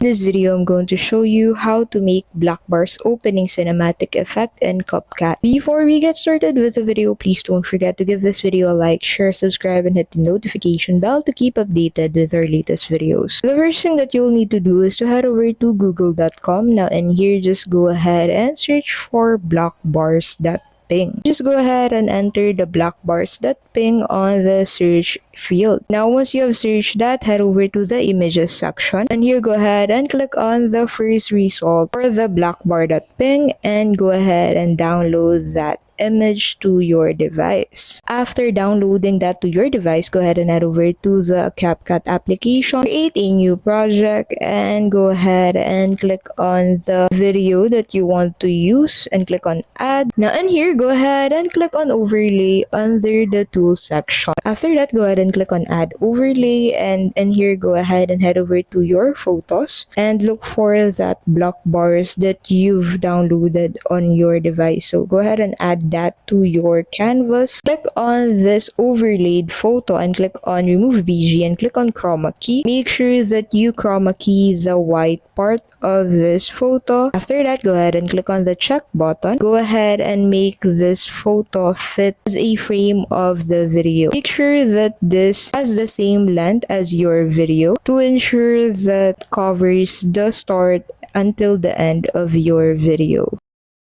In this video, I'm going to show you how to make black bars opening cinematic effect in Capcut. Before we get started with the video, please don't forget to give this video a like, share, subscribe, and hit the notification bell to keep updated with our latest videos. The first thing that you'll need to do is to head over to google.com. Now in here, just go ahead and search for blockbars.png. Just go ahead and enter the blockbars.png on the search field. Now once you have searched that, head over to the images section, and here go ahead and click on the first result for the blockbar.png and go ahead and download that image to your device. After downloading that to your device, go ahead and head over to the Capcut application, create a new project, and go ahead and click on the video that you want to use and click on add. Now in here, go ahead and click on overlay under the tools section. After that, go ahead and click on add overlay, and in here, go ahead and head over to your photos and look for that block bars that you've downloaded on your device. So go ahead and add that to your canvas. Click on this overlaid photo and click on remove BG and click on chroma key. Make sure that you chroma key the white part of this photo. After that, go ahead and click on the check button. Go ahead and make this photo fit as a frame of the video. Make sure that this has the same length as your video to ensure that covers the start until the end of your video.